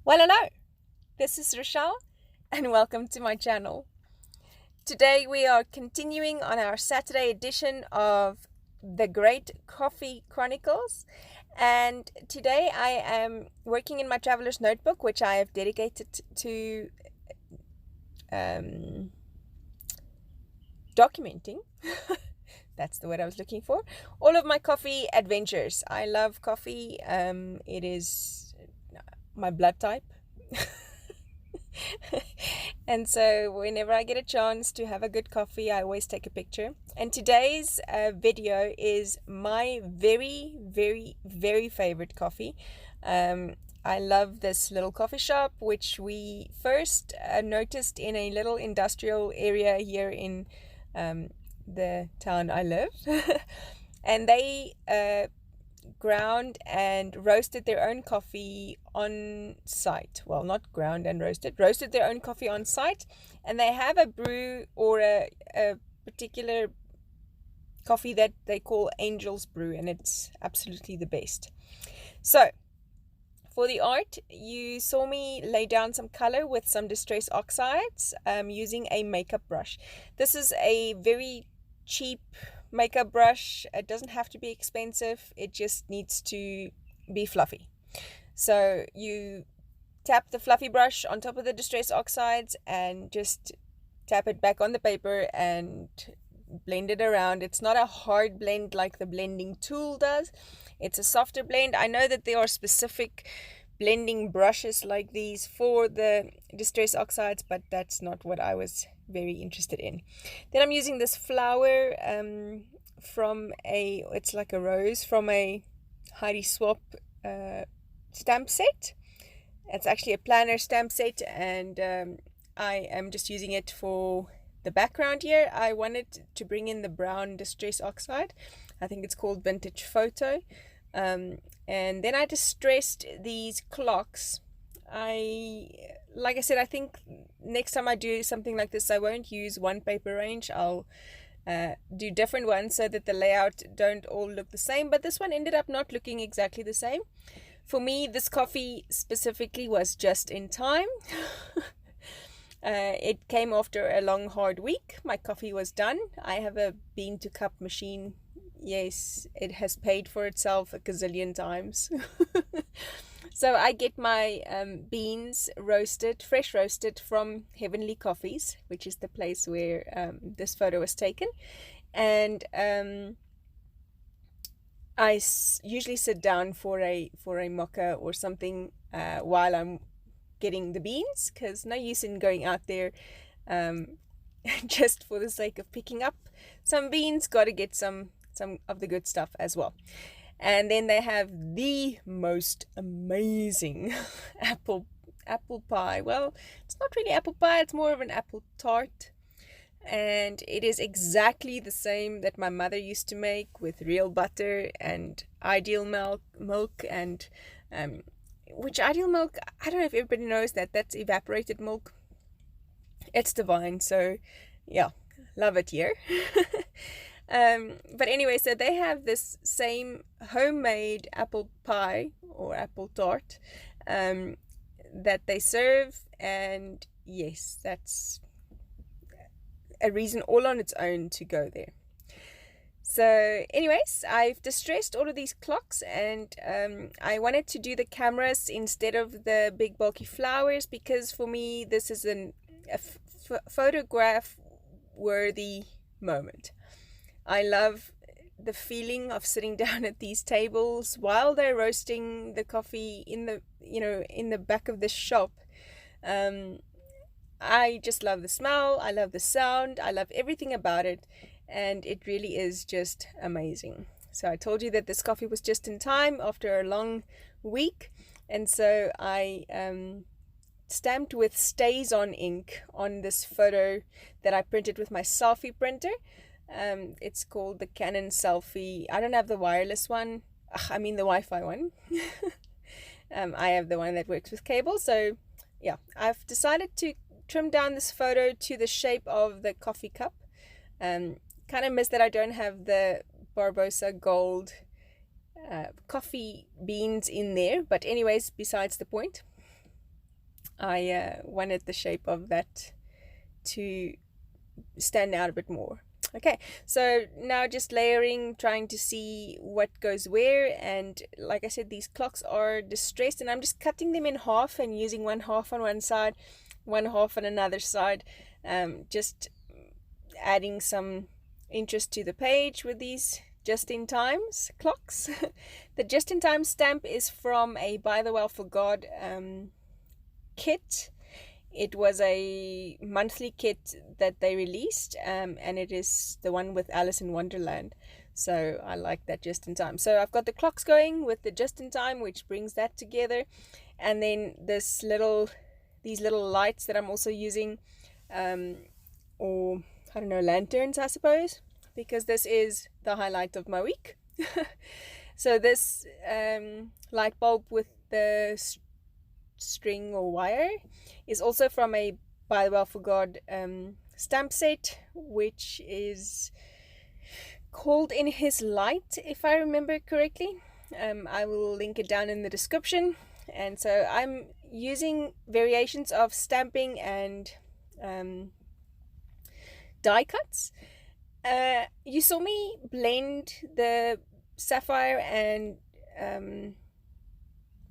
Well, hello, this is Rochelle, and welcome to my channel. Today we are continuing on our Saturday edition of the Great Coffee Chronicles, and today I am working in my traveler's notebook, which I have dedicated to documenting. That's the word I was looking for. All of my coffee adventures. I love coffee. It is my blood type. And so whenever I get a chance to have a good coffee, I always take a picture. And today's video is my very favorite coffee. I love this little coffee shop, which we first noticed in a little industrial area here in the town I live. And they ground and roasted their own coffee on site. Well, not ground and roasted their own coffee on site. And they have a brew or a particular coffee that they call Angel's Brew, and it's absolutely the best. So for the art, you saw me lay down some color with some distress oxides using a makeup brush. This is a very cheap makeup brush. It doesn't have to be expensive, it just needs to be fluffy. So you tap the fluffy brush on top of the distress oxides and just tap it back on the paper and blend it around. It's not a hard blend like the blending tool does, it's a softer blend. I know that there are specific blending brushes like these for the distress oxides, but that's not what I was very interested in. Then I'm using this flower from it's like a rose from a Heidi Swap stamp set. It's actually a planner stamp set, and I am just using it for the background here. I wanted to bring in the brown distress oxide. I think it's called Vintage Photo. And then I distressed these clocks. Like I said, I think next time I do something like this, I won't use one paper range. I'll do different ones so that the layout don't all look the same. But this one ended up not looking exactly the same. For me, this coffee specifically was just in time. It came after a long, hard week. My coffee was done. I have a bean to cup machine. Yes, it has paid for itself a gazillion times. So I get my beans roasted, fresh roasted from Heavenly Coffees, which is the place where this photo was taken. And I usually sit down for a mocha or something while I'm getting the beans, because no use in going out there just for the sake of picking up some beans. Got to get some of the good stuff as well. And then they have the most amazing apple pie. Well, it's not really apple pie, it's more of an apple tart. And it is exactly the same that my mother used to make, with real butter and ideal milk and which ideal milk, I don't know if everybody knows that that's evaporated milk. It's divine. So yeah, love it here. But anyway, so they have this same homemade apple pie or apple tart that they serve, and yes, that's a reason all on its own to go there. So anyways, I've distressed all of these clocks, and I wanted to do the cameras instead of the big bulky flowers, because for me this is a photograph worthy moment. I love the feeling of sitting down at these tables while they're roasting the coffee in the back of this shop. I just love the smell, I love the sound, I love everything about it, and it really is just amazing. So I told you that this coffee was just in time after a long week, and so I stamped with StazOn ink on this photo that I printed with my selfie printer. It's called the Canon Selfie. I don't have the wireless one. I mean the Wi-Fi one. I have the one that works with cable. So yeah, I've decided to trim down this photo to the shape of the coffee cup. Kind of miss that I don't have the Barbosa Gold coffee beans in there. But anyways, besides the point. I wanted the shape of that to stand out a bit more. Okay, so now just layering, trying to see what goes where, and like I said, these clocks are distressed, and I'm just cutting them in half and using one half on one side, one half on another side, just adding some interest to the page with these just-in-time clocks. The just-in-time stamp is from a By the Well for God kit. It was a monthly kit that they released, and it is the one with Alice in Wonderland. So I like that just in time. So I've got the clocks going with the just in time, which brings that together. And then these little lights that I'm also using, or I don't know, lanterns, I suppose, because this is the highlight of my week. So this light bulb with the string or wire is also from a By the Well for God stamp set, which is called In His Light, if I remember correctly. I will link it down in the description. And so I'm using variations of stamping and die cuts. You saw me blend the sapphire and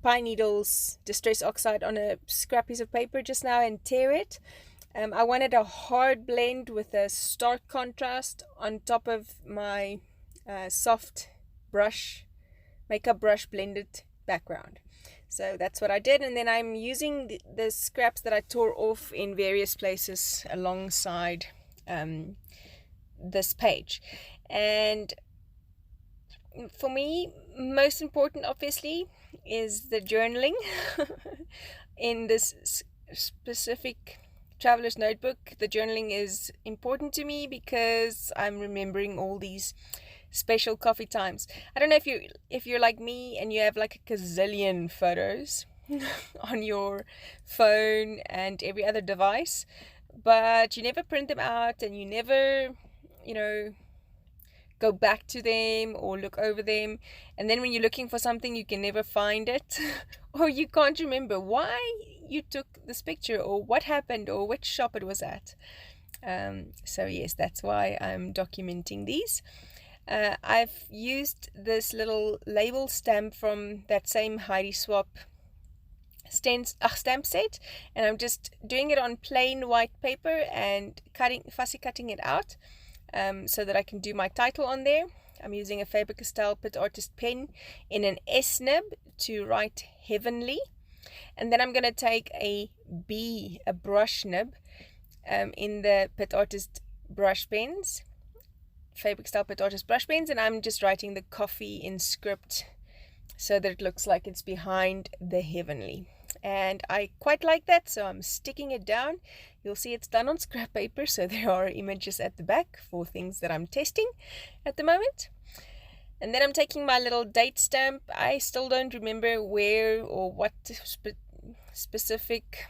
pine needles distress oxide on a scrap piece of paper just now and tear it. I wanted a hard blend with a stark contrast on top of my soft makeup brush blended background. So that's what I did, and then I'm using the scraps that I tore off in various places alongside this page. And for me, most important obviously is the journaling. In this specific traveler's notebook, the journaling is important to me because I'm remembering all these special coffee times. I don't know if you're like me and you have like a gazillion photos on your phone and every other device, but you never print them out and you never, go back to them or look over them, and then when you're looking for something you can never find it or you can't remember why you took this picture or what happened or which shop it was at. So yes, that's why I'm documenting these. I've used this little label stamp from that same Heidi Swap stamp set, and I'm just doing it on plain white paper and fussy cutting it out so that I can do my title on there. I'm using a Faber-Castell Pit Artist pen in an S nib to write heavenly, and then I'm going to take a brush nib in the Pit Artist brush pens, Faber-Castell Pit Artist brush pens, and I'm just writing the coffee in script so that it looks like it's behind the heavenly. And I quite like that, so I'm sticking it down. You'll see it's done on scrap paper, so there are images at the back for things that I'm testing at the moment. And then I'm taking my little date stamp. I still don't remember where or what specific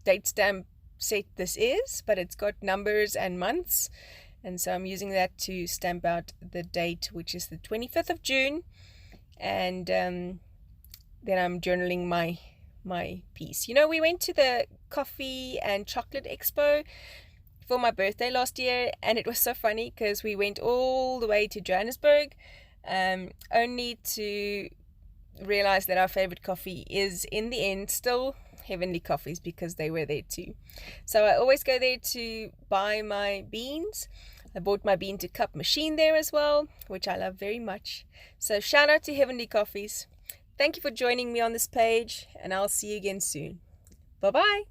date stamp set this is, but it's got numbers and months, and so I'm using that to stamp out the date, which is the 25th of June. And then I'm journaling my piece. We went to the coffee and chocolate expo for my birthday last year, and it was so funny because we went all the way to Johannesburg only to realize that our favorite coffee is in the end still Heavenly Coffees, because they were there too. So I always go there to buy my beans. I bought my bean to cup machine there as well, which I love very much. So shout out to Heavenly Coffees. Thank you for joining me on this page, and I'll see you again soon. Bye-bye.